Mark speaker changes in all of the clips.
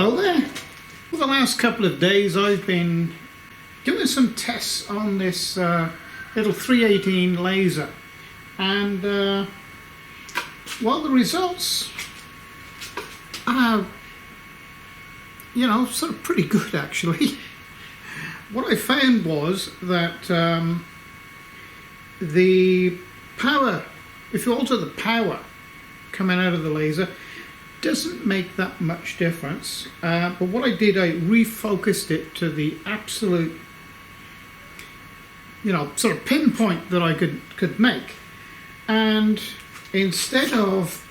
Speaker 1: Hello there. For the last couple of days I've been doing some tests on this little 318 laser, and well, the results are, you know, sort of pretty good actually. What I found was that the power, if you alter the power coming out of the laser, doesn't make that much difference, but what I did, I refocused it to the absolute, you know, sort of pinpoint that I could make, and instead of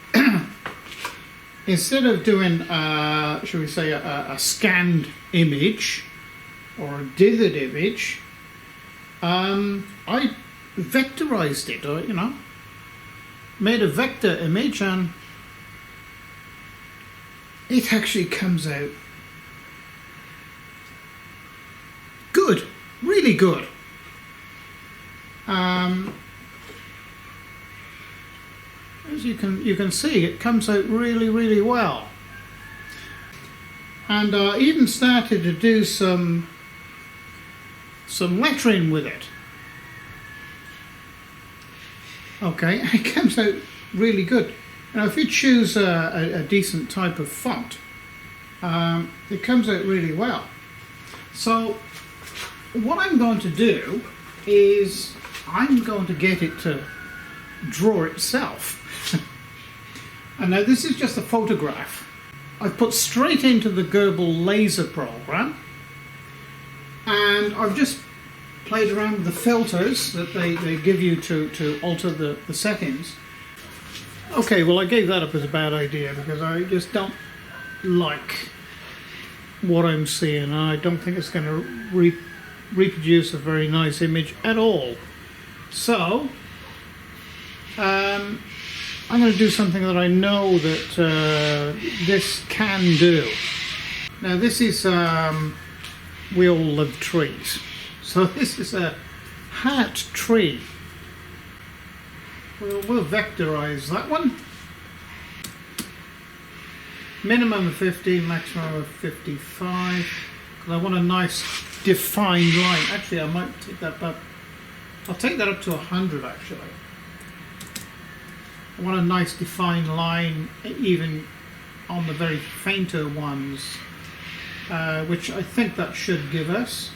Speaker 1: doing shall we say a scanned image or a dithered image, I vectorized it, or, you know, made a vector image, and it actually comes out good, really good. As you can see, it comes out really well. And I even started to do some lettering with it. Okay, it comes out really good. Now, if you choose a decent type of font, it comes out really well. So what I'm going to do is I'm going to get it to draw itself. And now this is just a photograph I've put straight into the Gerbil laser program, and I've just played around with the filters that they give you to alter the settings. Okay, well, I gave that up as a bad idea because I just don't like what I'm seeing, and I don't think it's going to reproduce a very nice image at all. So I'm going to do something that I know that this can do. Now, this is we all love trees, so this is a heart tree. We'll vectorize that one. Minimum of 50, maximum of 55. Because I want a nice defined line. Actually, I might take that up. I'll take that up to 100 actually. I want a nice defined line even on the very fainter ones, which I think that should give us.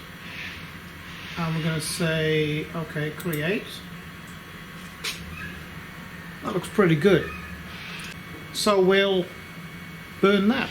Speaker 1: And we're going to say, okay, create. That looks pretty good. So we'll burn that.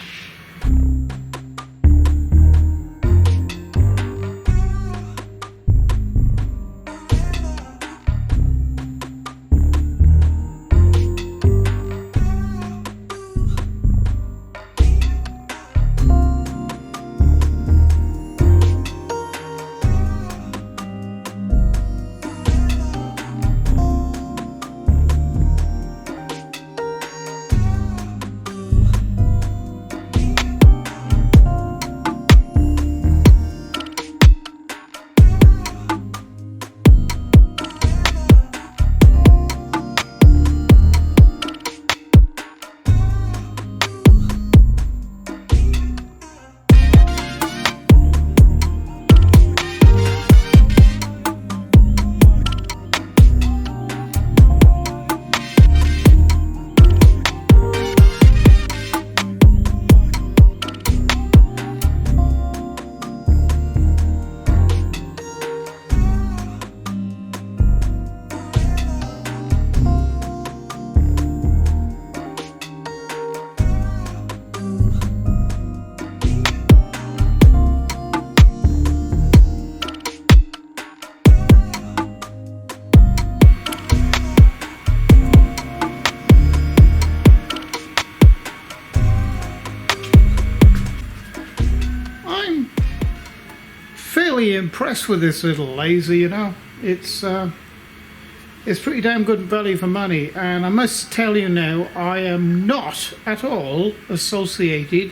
Speaker 1: Impressed with this little laser, you know. It's pretty damn good value for money, and I must tell you now, I am not at all associated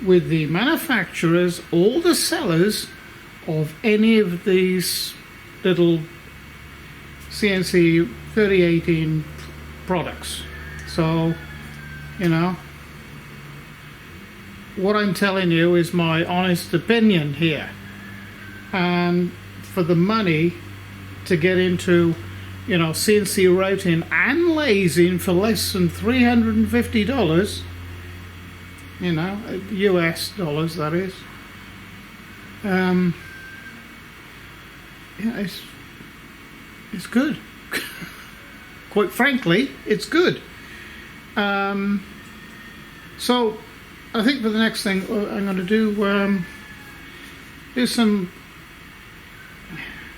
Speaker 1: with the manufacturers or the sellers of any of these little CNC 3018 products. So, you know, what I'm telling you is my honest opinion here. And for the money to get into, you know, CNC routing and lasing for less than $350, you know, US dollars that is, yeah, it's good. Quite frankly, it's good. So I think for the next thing I'm going to do,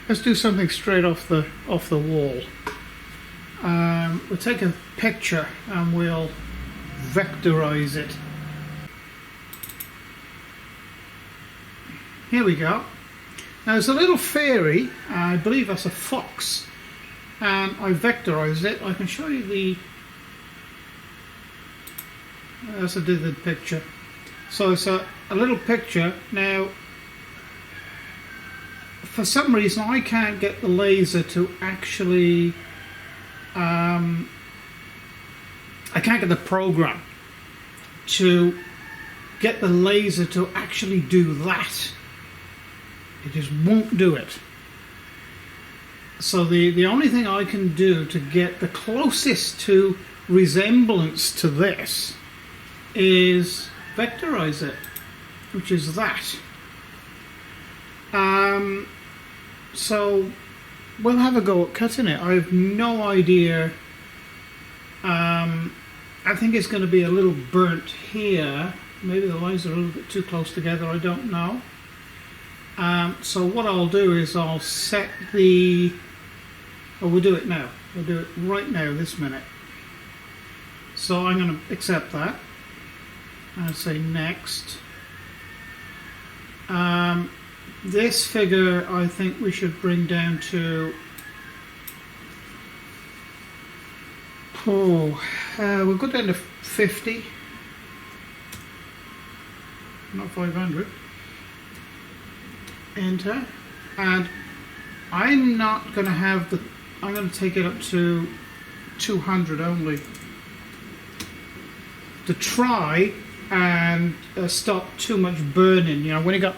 Speaker 1: let's do something straight off the wall. We'll take a picture and we'll vectorize it. Here we go. Now there's a little fairy, I believe that's a fox, and I vectorized it. I can show you the, as I did the picture. So it's a little picture. Now for some reason I can't get the laser to actually, I can't get the program to get the laser to actually do that. It just won't do it. So the only thing I can do to get the closest to resemblance to this is vectorize it, which is that. So we'll have a go at cutting it. I have no idea. I think it's going to be a little burnt here. Maybe the lines are a little bit too close together, I don't know. So what I'll do is I'll set the, oh, we'll do it now. We'll do it right now, this minute. So I'm going to accept that. I'll say next. This figure I think we should bring down to, we'll go down to 50, not 500. Enter, and I'm not going to have the, I'm going to take it up to 200 only to try and stop too much burning. You know, when you got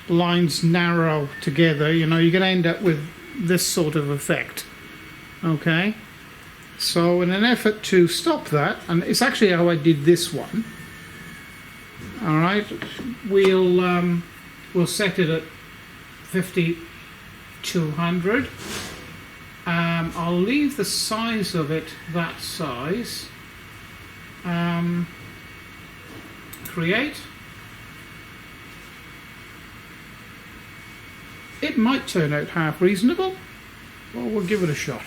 Speaker 1: lines narrow together, you know, you're going to end up with this sort of effect. Okay, so in an effort to stop that, and it's actually how I did this one, all right, we'll set it at 5200. I'll leave the size of it that size. Create. It might turn out half reasonable. Well, we'll give it a shot.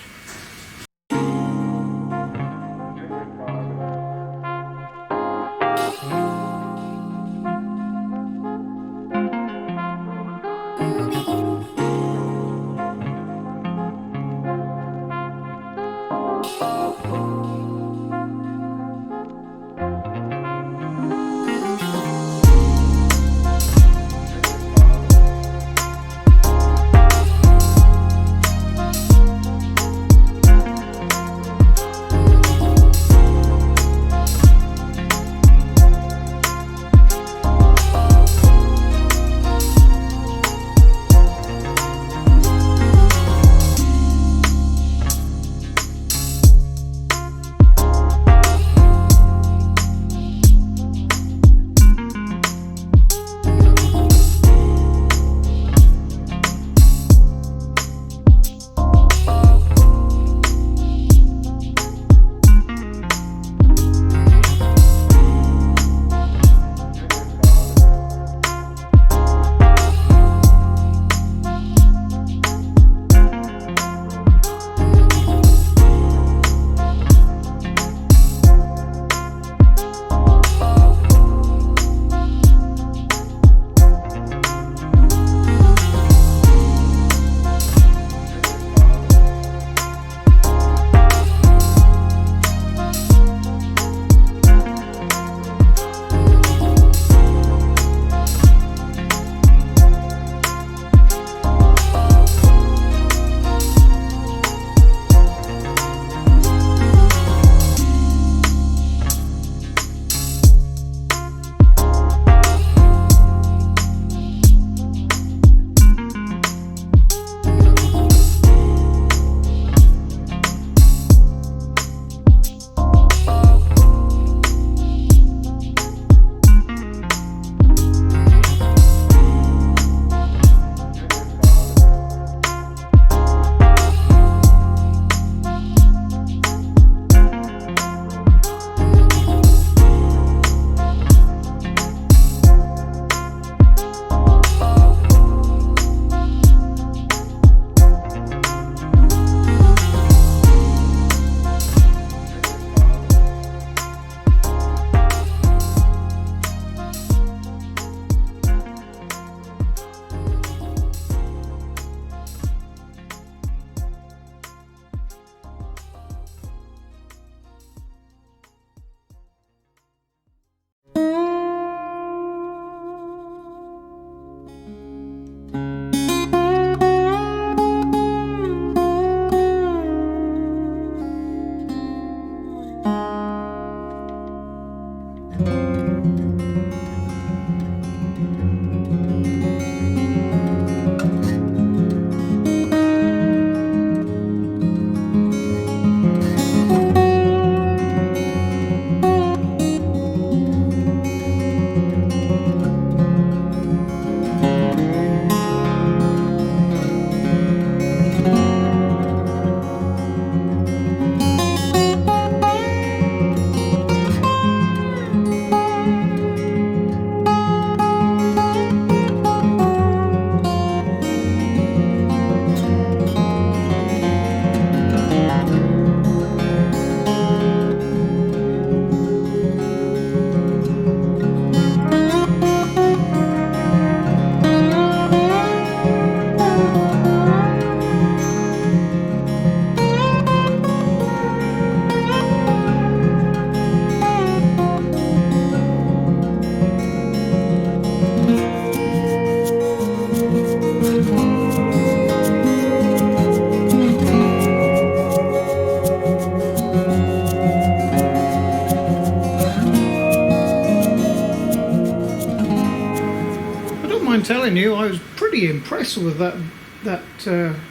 Speaker 1: telling you, I was pretty impressed with that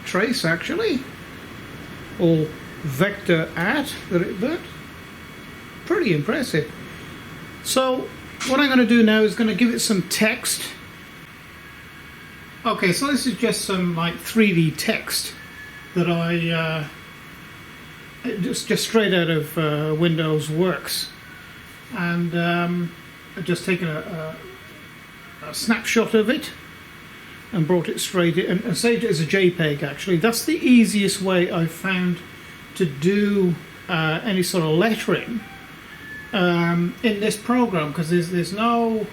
Speaker 1: trace actually, or vector art that it did. Pretty impressive. So what I'm going to do now is going to give it some text. Okay, so this is just some like 3D text that I just straight out of Windows Works, and I've just taken a snapshot of it and brought it straight in and saved it as a JPEG. Actually, that's the easiest way I've found to do any sort of lettering in this program, because there's no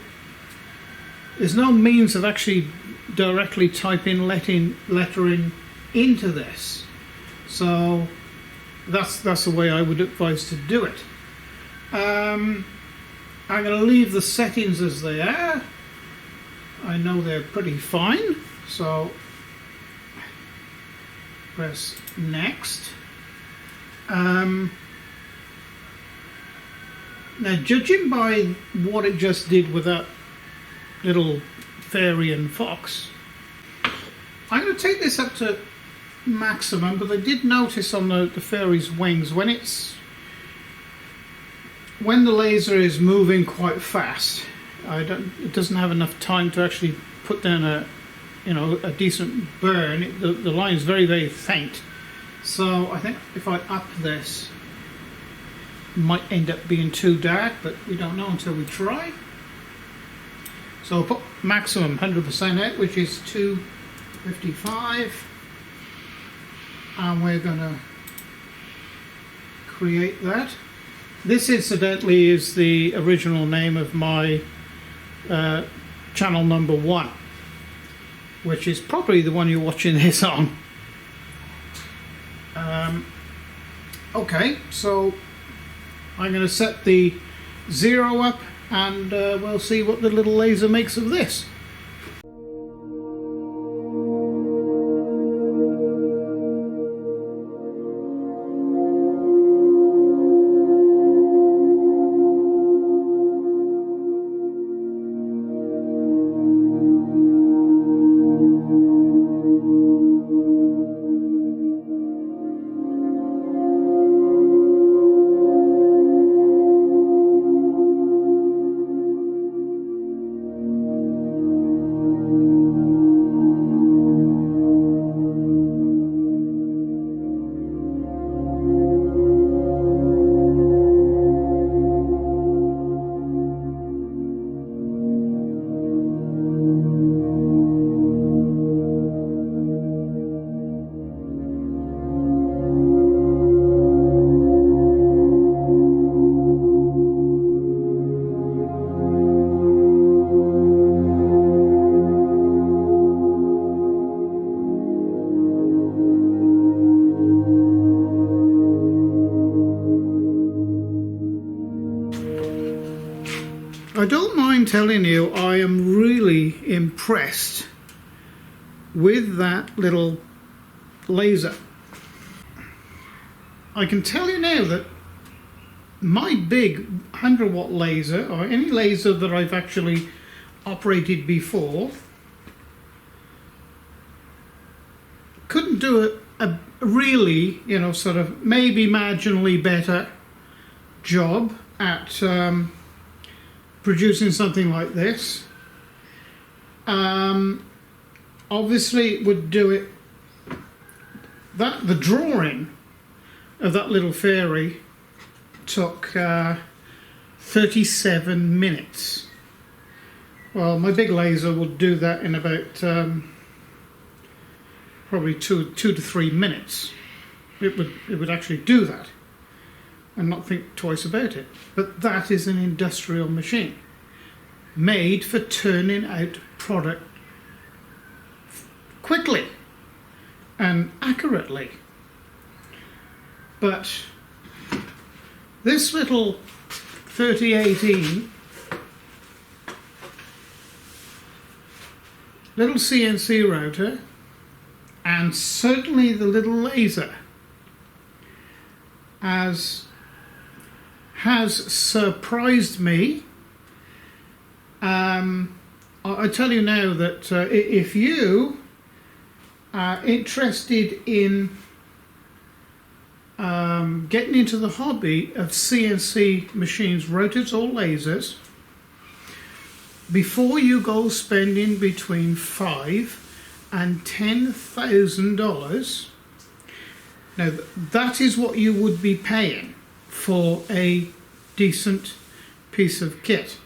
Speaker 1: means of actually directly typing lettering into this. So that's the way I would advise to do it. I'm going to leave the settings as they are. I know they're pretty fine, so press next. Now, judging by what it just did with that little fairy and fox, I'm going to take this up to maximum, but I did notice on the fairy's wings, when the laser is moving quite fast, it doesn't have enough time to actually put down a decent burn. The line is very, very faint. So I think if I up this, it might end up being too dark, but we don't know until we try. So I'll put maximum 100% out, which is 255, and we're going to create that. This, incidentally, is the original name of my channel number 1, which is probably the one you're watching this on. Okay, so I'm going to set the 0 up, and we'll see what the little laser makes of this. I don't mind telling you, I am really impressed with that little laser. I can tell you now that my big 100-watt laser, or any laser that I've actually operated before, couldn't do a really, sort of maybe marginally better job at producing something like this. Obviously it would do it, the drawing of that little fairy took 37 minutes. Well, my big laser would do that in about probably two to 3 minutes. It would actually do that and not think twice about it. But that is an industrial machine made for turning out product quickly and accurately. But this little 3018 little CNC router, and certainly the little laser, has surprised me I tell you now that if you are interested in getting into the hobby of CNC machines, rotors or lasers, before you go spending between $5,000 and $10,000, now that is what you would be paying for a decent piece of kit.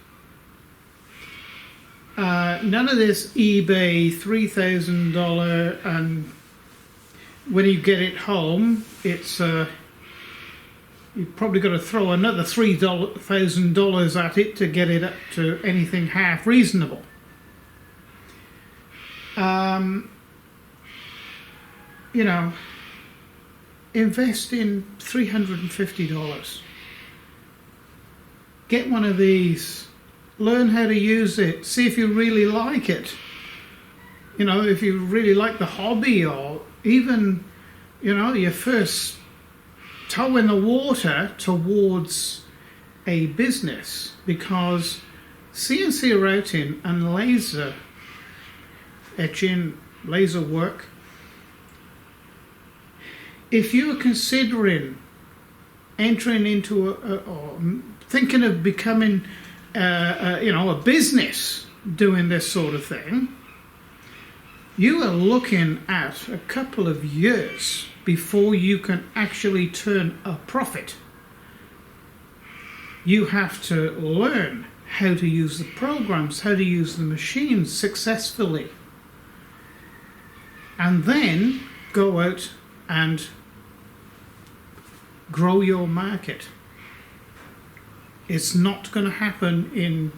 Speaker 1: None of this eBay $3,000 and when you get it home, it's you've probably got to throw another $3,000 at it to get it up to anything half reasonable. You know, invest in $350. Get one of these. Learn how to use it. See if you really like it. You know, if you really like the hobby, or even, you know, your first toe in the water towards a business, because CNC routing and laser etching, laser work, if you are considering entering into or thinking of becoming you know, a business doing this sort of thing, you are looking at a couple of years before you can actually turn a profit. You have to learn how to use the programs, how to use the machines successfully, and then go out and grow your market. It's not going to happen in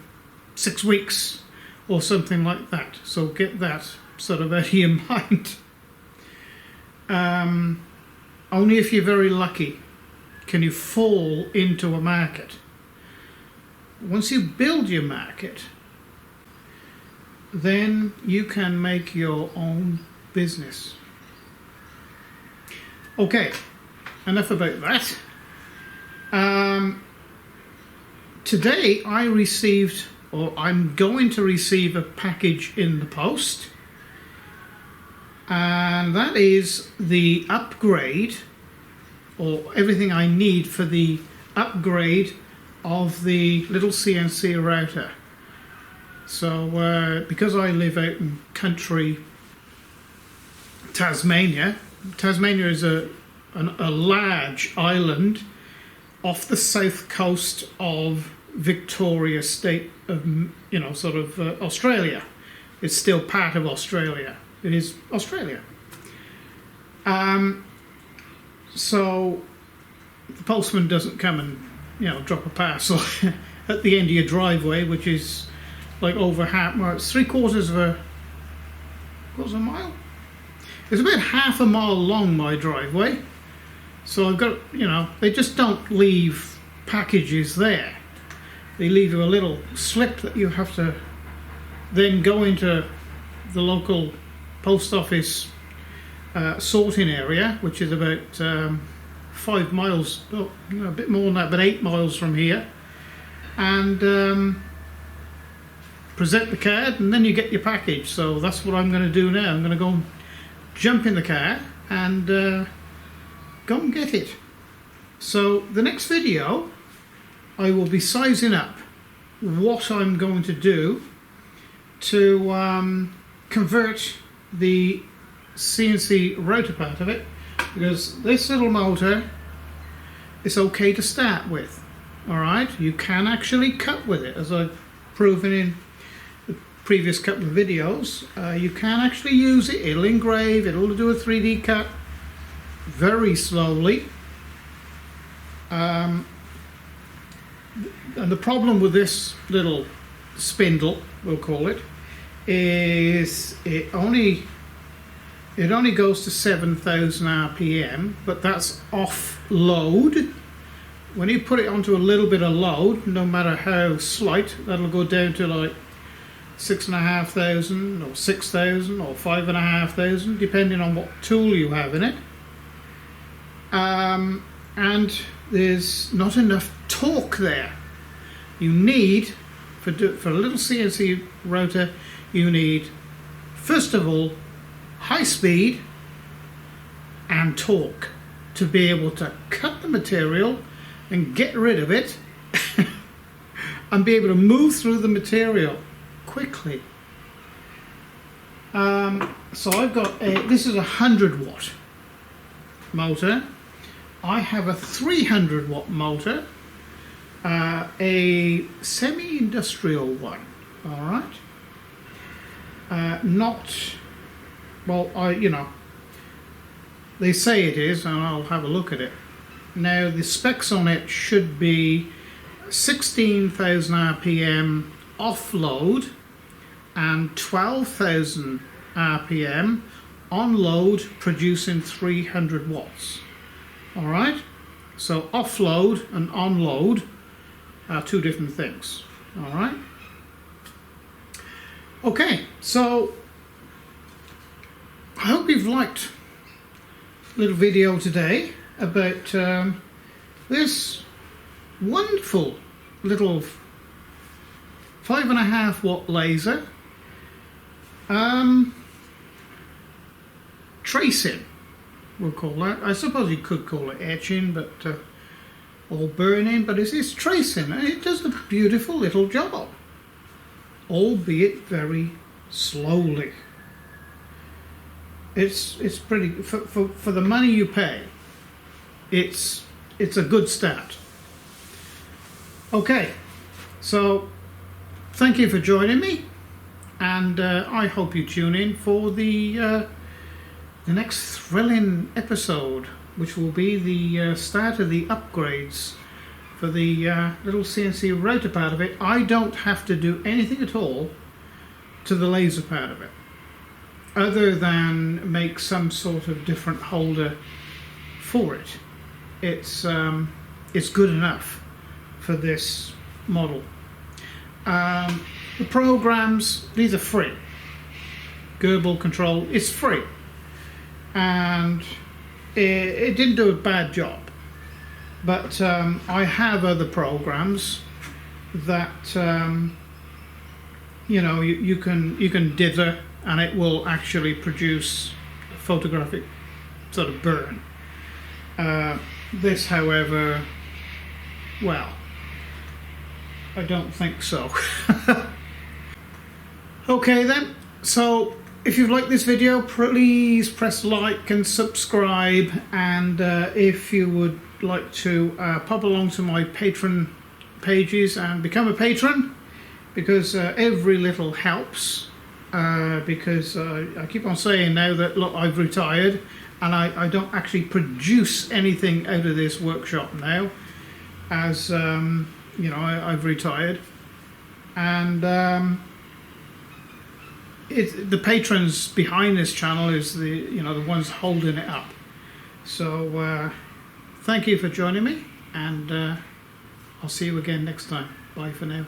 Speaker 1: 6 weeks or something like that. So get that sort of out of your mind. Only if you're very lucky can you fall into a market. Once you build your market, then you can make your own business. Okay, enough about that. Today I received, or I'm going to receive, a package in the post, and that is the upgrade, or everything I need for the upgrade of the little CNC router. So because I live out in country Tasmania is a large island off the south coast of Victoria state of, you know, sort of Australia. It's still part of Australia. It is Australia. So the postman doesn't come and, you know, drop a parcel at the end of your driveway, which is like over half, well, it's 3/4 of a mile. It's about half a mile long, my driveway. So I've got, you know, they just don't leave packages there. They leave you a little slip that you have to then go into the local post office sorting area, which is about 5 miles, well, you know, a bit more than that, but 8 miles from here, and present the card, and then you get your package. So that's what I'm going to do now. I'm going to go and jump in the car and go and get it. So the next video, I will be sizing up what I'm going to do to convert the CNC rotor part of it, because this little motor is okay to start with. Alright, you can actually cut with it, as I've proven in the previous couple of videos. You can actually use it, it'll engrave, it'll do a 3D cut very slowly. And the problem with this little spindle, we'll call it, is it only goes to 7,000 RPM, but that's off load. When you put it onto a little bit of load, no matter how slight, that'll go down to like 6,500 or 6,000 or 5,500, depending on what tool you have in it. And there's not enough torque there. You need for a little CNC router, you need, first of all, high speed and torque to be able to cut the material and get rid of it and be able to move through the material quickly. So I've got this is a 100-watt motor. I have a 300-watt motor, a semi-industrial one. All right. Not well. They say it is, and I'll have a look at it. Now the specs on it should be 16,000 RPM off-load and 12,000 RPM on-load, producing 300 watts. All right, so off-load and on-load are two different things. All right. Okay, so I hope you've liked a little video today about this wonderful little 5.5 watt laser tracing, we'll call that. I suppose you could call it etching, but or burning, but it's tracing, and it does a beautiful little job, albeit very slowly. It's pretty for the money you pay. It's a good start. Okay, so thank you for joining me, and I hope you tune in for the next thrilling episode, which will be the start of the upgrades for the little CNC router part of it. I don't have to do anything at all to the laser part of it, other than make some sort of different holder for it. It's good enough for this model. The programs, these are free. Gerbil control is free, and it didn't do a bad job. But I have other programs that you can dither, and it will actually produce a photographic sort of burn. This, however, well, I don't think so. Okay then, so if you've liked this video, please press like and subscribe, and if you would like to pop along to my Patreon pages and become a patron, because every little helps. Because I keep on saying now that, look, I've retired, and I don't actually produce anything out of this workshop now, as I've retired, and the patrons behind this channel is the ones holding it up. So thank you for joining me, and I'll see you again next time. Bye for now.